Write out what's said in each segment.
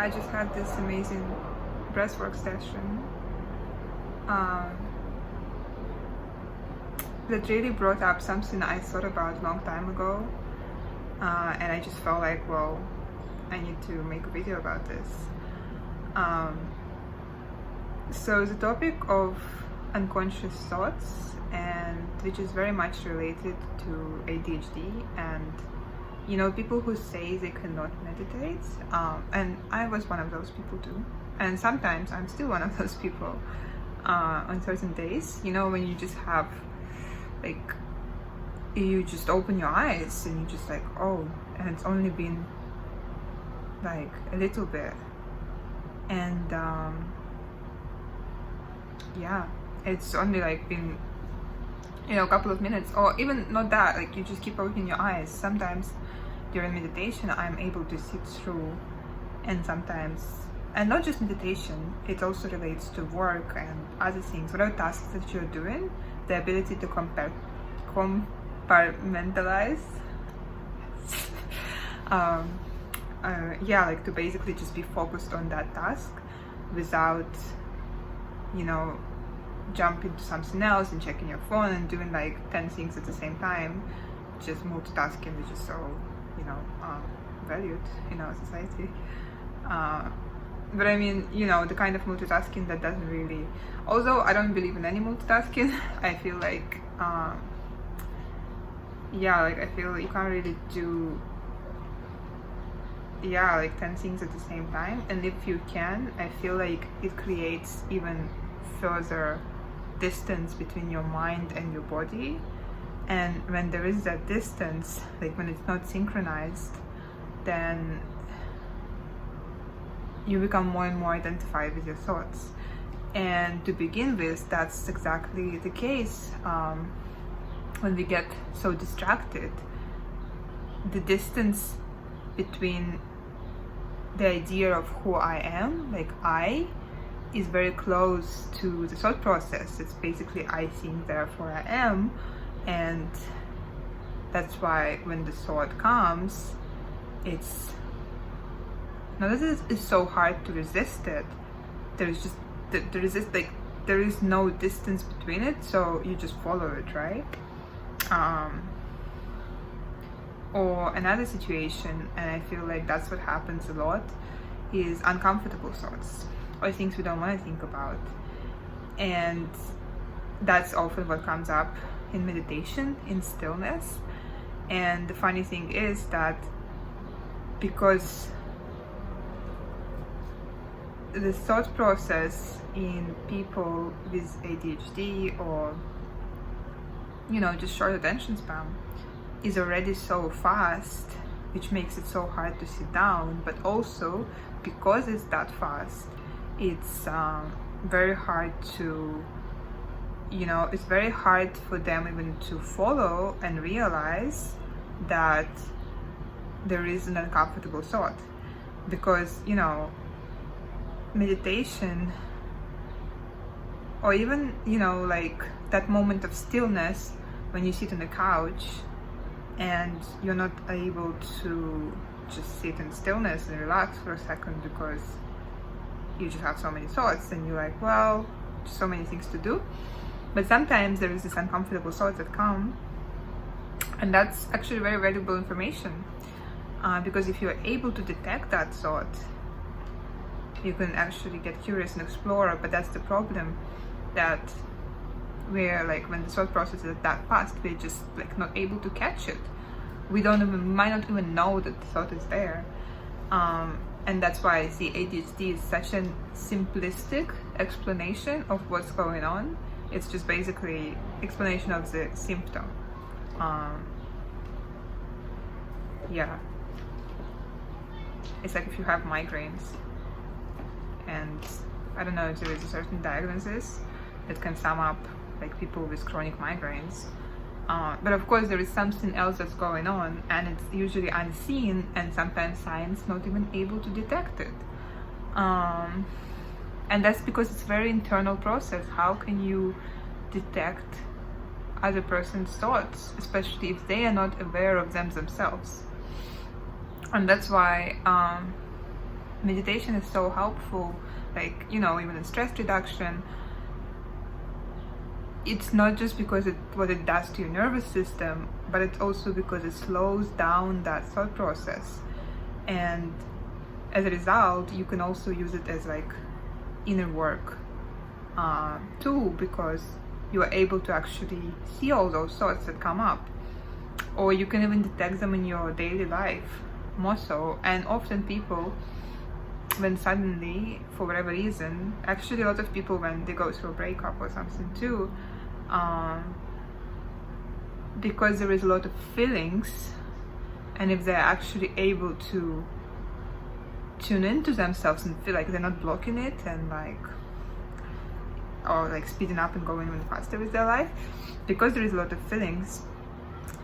I just had this amazing breathwork session that really brought up something I thought about a long time ago, and I just felt like, well, I need to make a video about this. So the topic of unconscious thoughts, and which is very much related to ADHD, and people who say they cannot meditate, and I was one of those people too, and sometimes I'm still one of those people on certain days, when you just have you just open your eyes and you just like, oh, and it's only been like a little bit, and yeah, it's only like been a couple of minutes, or even not that, like you just keep opening your eyes. Sometimes during meditation I'm able to sit through, and sometimes, and not just meditation, it also relates to work and other things, whatever tasks that you're doing, the ability to compartmentalize like to basically just be focused on that task without jumping to something else and checking your phone and doing like 10 things at the same time. Just multitasking, which is so valued in our society, but I mean, the kind of multitasking that doesn't really, although I don't believe in any multitasking, I feel like I feel you can't really do 10 things at the same time, and if you can, I feel like it creates even further distance between your mind and your body. And when there is that distance, like when it's not synchronized, then you become more and more identified with your thoughts. And to begin with, that's exactly the case. When we get so distracted, the distance between the idea of who I am, like I, is very close to the thought process. It's basically I think, therefore I am. And that's why when the thought comes, it's so hard to resist it. There is no distance between it, so you just follow it, right? Or another situation, and I feel like that's what happens a lot, is uncomfortable thoughts or things we don't want to think about. And that's often what comes up in meditation, in stillness. And the funny thing is that because the thought process in people with ADHD or just short attention span is already so fast, which makes it so hard to sit down, but also because it's that fast, it's very hard to it's very hard for them even to follow and realize that there is an uncomfortable thought. Because meditation, or even like that moment of stillness when you sit on the couch and you're not able to just sit in stillness and relax for a second because you just have so many thoughts and you're like, well, just so many things to do. But sometimes there is this uncomfortable thoughts that come, and that's actually very valuable information, because if you're able to detect that thought, you can actually get curious and explore. But that's the problem, that we're like, when the thought process is that fast, we're just like not able to catch it. We might not even know that the thought is there. And that's why I see ADHD is such a simplistic explanation of what's going on. It's just basically explanation of the symptom. It's like if you have migraines, and I don't know if there is a certain diagnosis that can sum up like people with chronic migraines, but of course there is something else that's going on, and it's usually unseen, and sometimes science not even able to detect it. And that's because it's a very internal process. How can you detect other person's thoughts, especially if they are not aware of them themselves? And that's why meditation is so helpful, like, you know, even in stress reduction. It's not just because what it does to your nervous system, but it's also because it slows down that thought process. And as a result, you can also use it as like inner work tool, because you are able to actually see all those thoughts that come up, or you can even detect them in your daily life more so. And often people, when suddenly, for whatever reason, actually a lot of people, when they go through a breakup or something too, because there is a lot of feelings, and if they're actually able to tune into themselves and feel like they're not blocking it, and like, or like speeding up and going even faster with their life, because there is a lot of feelings,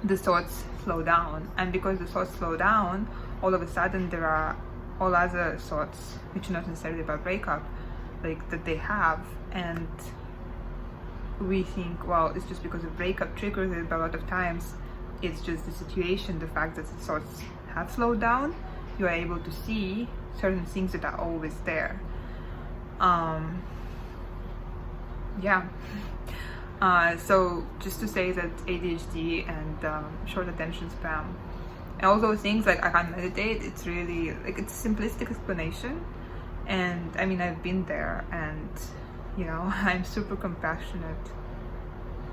the thoughts slow down. And because the thoughts slow down, all of a sudden there are all other thoughts which are not necessarily about breakup, like that they have, and we think, well, it's just because of breakup triggers it, but a lot of times it's just the situation, the fact that the thoughts have slowed down. You are able to see certain things that are always there. So just to say that ADHD and short attention span and all those things, like I can't meditate, it's really like, it's a simplistic explanation. And I mean, I've been there, and you know, I'm super compassionate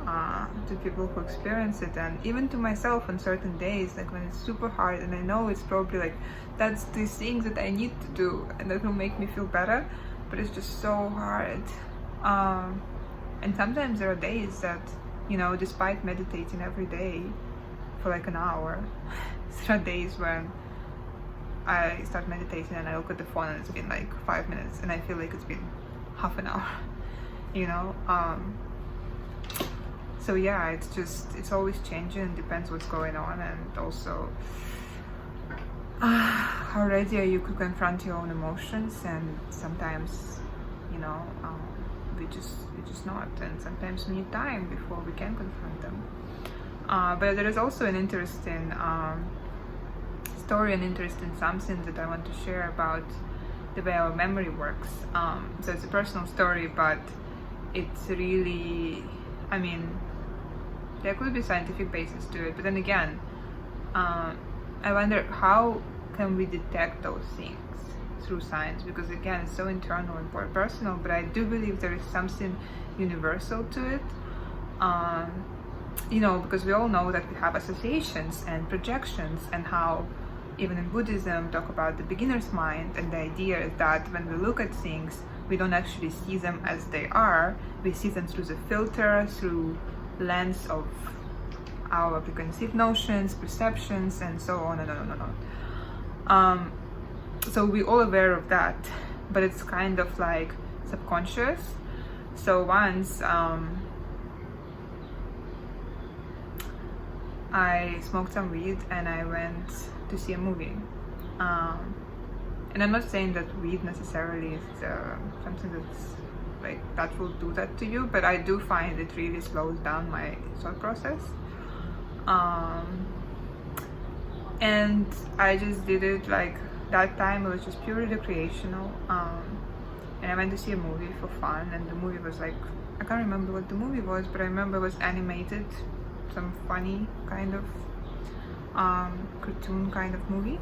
to people who experience it, and even to myself on certain days, like when it's super hard, and I know it's probably like, that's these things that I need to do and that will make me feel better, but it's just so hard. And sometimes there are days that, you know, despite meditating every day for like an hour, there are days when I start meditating and I look at the phone and it's been like 5 minutes and I feel like it's been half an hour, you know. So yeah, it's always changing, depends what's going on, and also how ready are you to confront your own emotions. And sometimes, you know, we just not, and sometimes we need time before we can confront them. But there is also an interesting story, an interesting something that I want to share about the way our memory works. So it's a personal story, but it's really, I mean, there could be scientific basis to it, but then again, I wonder how can we detect those things through science, because again, it's so internal and personal, but I do believe there is something universal to it. You know, because we all know that we have associations and projections, and how even in Buddhism talk about the beginner's mind, and the idea is that when we look at things, we don't actually see them as they are, we see them through the filter, through lens of our preconceived notions, perceptions, and so on and on and on. So we're all aware of that, but it's kind of like subconscious. So once I smoked some weed and I went to see a movie, and I'm not saying that weed necessarily is something that's like that will do that to you, but I do find it really slows down my thought process. And I just did it like that time. It was just purely recreational, and I went to see a movie for fun, and the movie was like, I can't remember what the movie was, but I remember it was animated, some funny kind of cartoon kind of movie,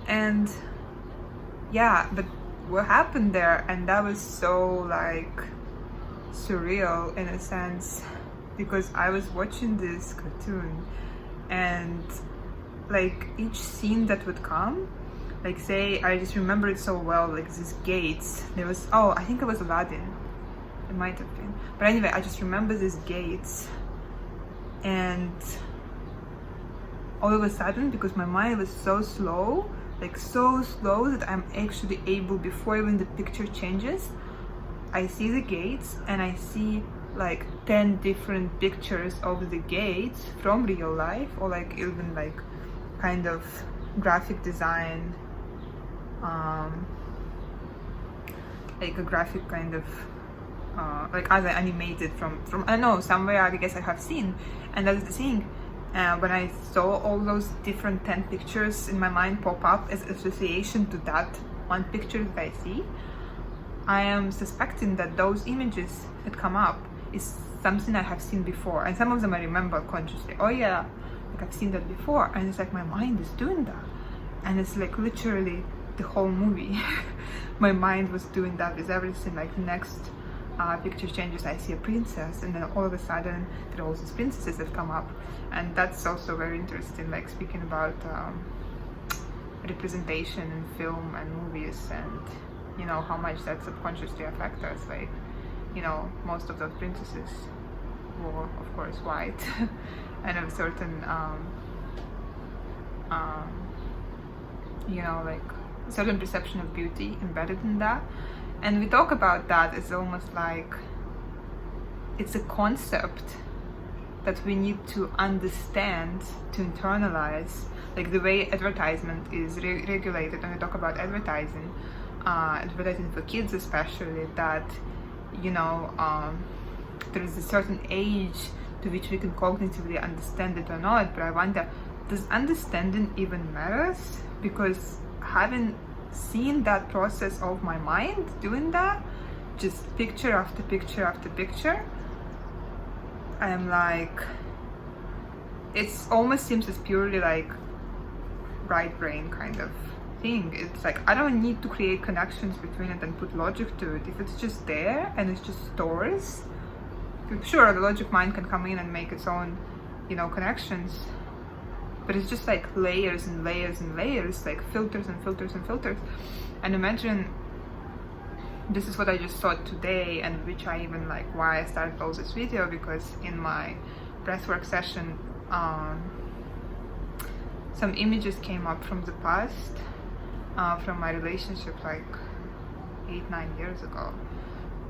and yeah, but what happened there, and that was so like surreal in a sense, because I was watching this cartoon, and like each scene that would come, like say, I just remember it so well, like these gates, there was, oh, I think it was Aladdin, it might have been, but anyway, I just remember these gates, and all of a sudden, because my mind was so slow, like so slow, that I'm actually able, before even the picture changes, I see the gates and I see like 10 different pictures of the gates from real life, or like even like kind of graphic design, like a graphic kind of like as I animated from I don't know, somewhere I guess I have seen. And that's the thing, when I saw all those different 10 pictures in my mind pop up as association to that one picture that I see, I am suspecting that those images that come up is something I have seen before, and some of them I remember consciously. Oh yeah, like I've seen that before, and it's like my mind is doing that, and it's like literally the whole movie. My mind was doing that with everything. Like the next picture changes, I see a princess, and then all of a sudden there are all these princesses that come up, and that's also very interesting. Like speaking about representation in film and movies, and you know how much that subconsciously affects us. Like, you know, most of those princesses were of course white and of a certain you know, like a certain perception of beauty embedded in that. And we talk about that as almost like it's a concept that we need to understand, to internalize, like the way advertisement is regulated. When we talk about advertising for kids especially, that, you know, there is a certain age to which we can cognitively understand it or not. But I wonder, does understanding even matters? Because having seen that process of my mind doing that, just picture after picture after picture, I'm like, it's almost seems as purely like right brain kind of thing. It's like I don't need to create connections between it and put logic to it. If it's just there and it's just stories, sure, the logic mind can come in and make its own, you know, connections, but it's just like layers and layers and layers, like filters and filters and filters. And imagine, this is what I just thought today, and which I even like why I started all this video, because in my breathwork session some images came up from the past, from my relationship like 8-9 years ago,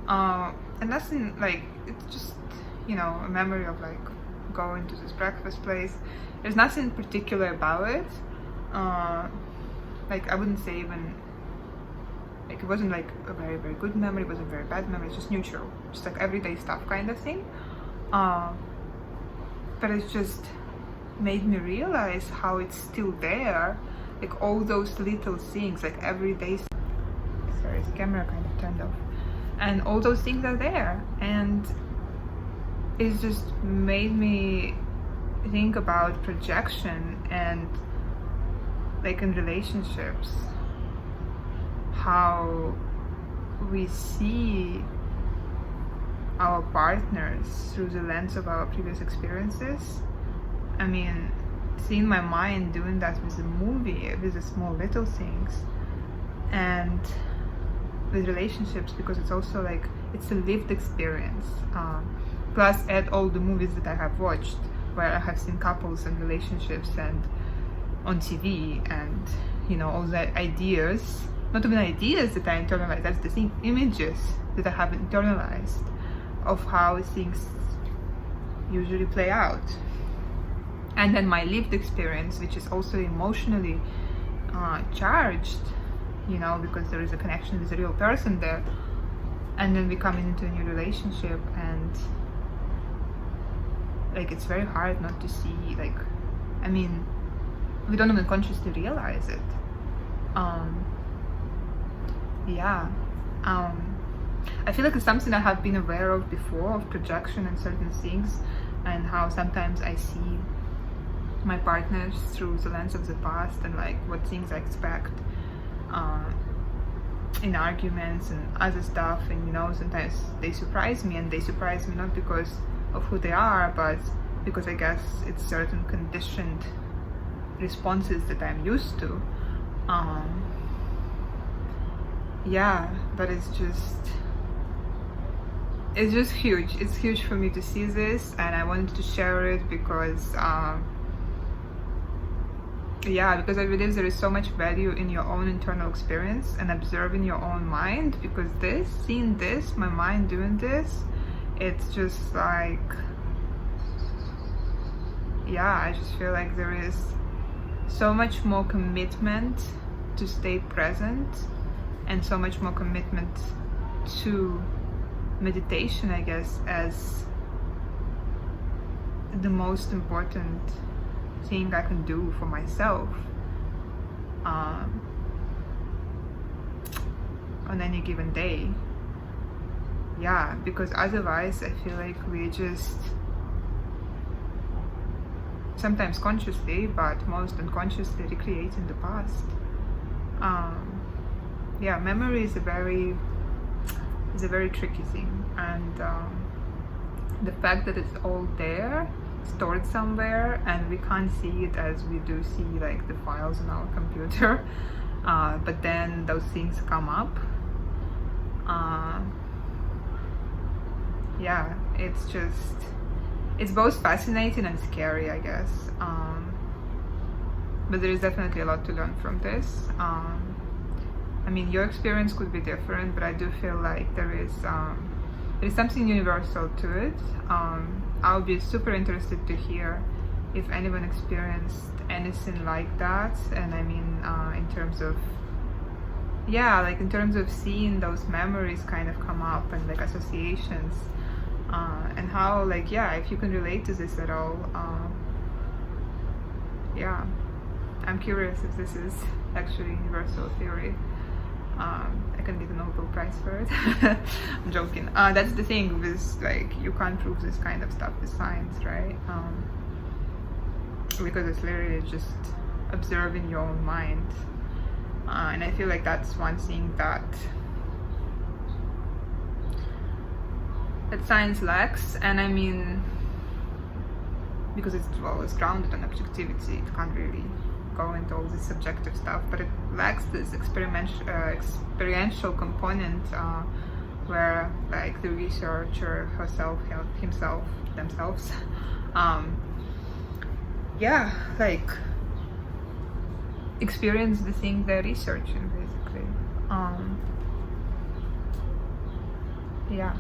and nothing, like it's just, you know, a memory of like going to this breakfast place. There's nothing particular about it, like I wouldn't say even like it wasn't like a very very good memory, it wasn't a very bad memory, it's just neutral, just like everyday stuff kind of thing, but it's just made me realize how it's still there, like all those little things, like everyday, sorry, the camera kind of turned off, and all those things are there. And it's just made me think about projection, and like in relationships, how we see our partners through the lens of our previous experiences. I mean, seeing my mind doing that with the movie, with the small little things, and with relationships, because it's also like it's a lived experience, plus add all the movies that I have watched where I have seen couples and relationships and on TV, and you know, all the ideas, not even ideas that I internalized, that's the thing, images that I have internalized of how things usually play out. And then my lived experience, which is also emotionally charged, you know, because there is a connection with a real person there. And then we come into a new relationship, and like it's very hard not to see, like, I mean, we don't even consciously realize it. I feel like it's something I have been aware of before, of projection and certain things, and how sometimes I see my partners through the lens of the past, and like what things I expect in arguments and other stuff. And you know, sometimes they surprise me, and they surprise me not because of who they are, but because I guess it's certain conditioned responses that I'm used to. Yeah, but it's just huge. It's huge for me to see this, and I wanted to share it because because I believe there is so much value in your own internal experience and observing your own mind, because seeing this, my mind doing this, it's just like, I just feel like there is so much more commitment to stay present, and so much more commitment to meditation, I guess, as the most important thing I can do for myself on any given day. Yeah, because otherwise I feel like we just, sometimes consciously but most unconsciously, recreating the past. Yeah, memory is a very tricky thing, and the fact that it's all there, stored somewhere, and we can't see it as we do see like the files on our computer, but then those things come up. Yeah, it's both fascinating and scary, I guess, but there is definitely a lot to learn from this. I mean, your experience could be different, but I do feel like there is something universal to it. I'll be super interested to hear if anyone experienced anything like that, and I mean, in terms of, yeah, like in terms of seeing those memories kind of come up and like associations, and how, like, yeah, if you can relate to this at all. Yeah, I'm curious if this is actually universal theory. I can get a Nobel Prize for it. I'm joking. That's the thing with, like, you can't prove this kind of stuff with science, right? Because it's literally just observing your own mind. And I feel like that's one thing that science lacks. And I mean, because it's grounded on objectivity, it can't really go into all this subjective stuff, but it lacks this experiential component, where like the researcher themselves yeah, like experience the thing they're researching, basically. Yeah,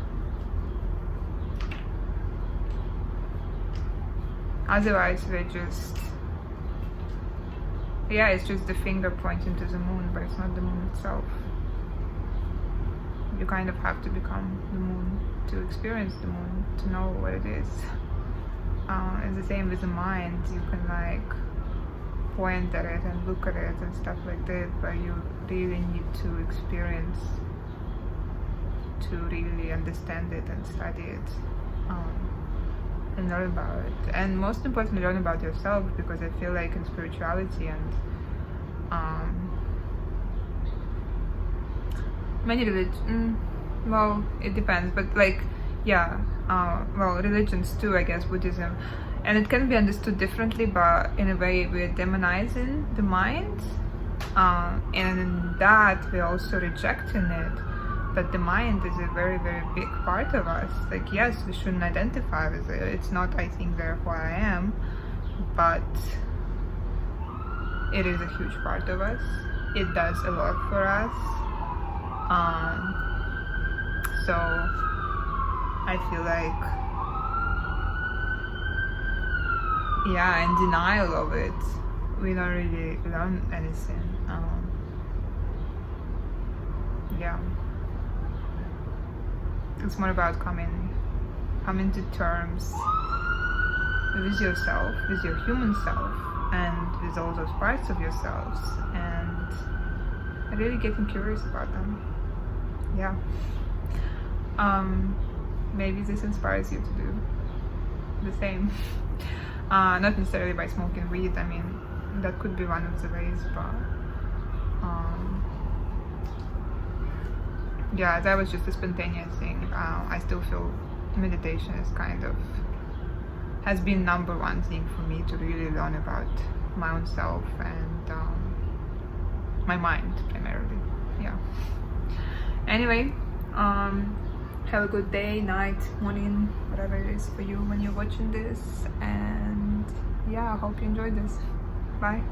otherwise we're just, yeah, it's just the finger pointing to the moon, but it's not the moon itself. You kind of have to become the moon to experience the moon, to know what it is. It's the same with the mind. You can like point at it and look at it and stuff like that, but you really need to experience to really understand it and study it, and learn about it, and most importantly learn about yourself, because I feel like in spirituality and many religions, well, it depends, but like, yeah, well, religions too, I guess, Buddhism, and it can be understood differently, but in a way we're demonizing the mind, and in that we're also rejecting it. But the mind is a very, very big part of us. Like, yes, we shouldn't identify with it. It's not, I think, therefore I am, but it is a huge part of us. It does a lot for us. So I feel like, yeah, in denial of it, we don't really learn anything. Yeah. It's more about coming to terms with yourself, with your human self, and with all those parts of yourselves, and really getting curious about them. Yeah. Maybe this inspires you to do the same. Not necessarily by smoking weed. I mean, that could be one of the ways, but yeah, that was just a spontaneous thing. I still feel meditation is has been number one thing for me to really learn about my own self and my mind primarily. Yeah. Anyway, have a good day, night, morning, whatever it is for you when you're watching this, and yeah, I hope you enjoyed this. Bye.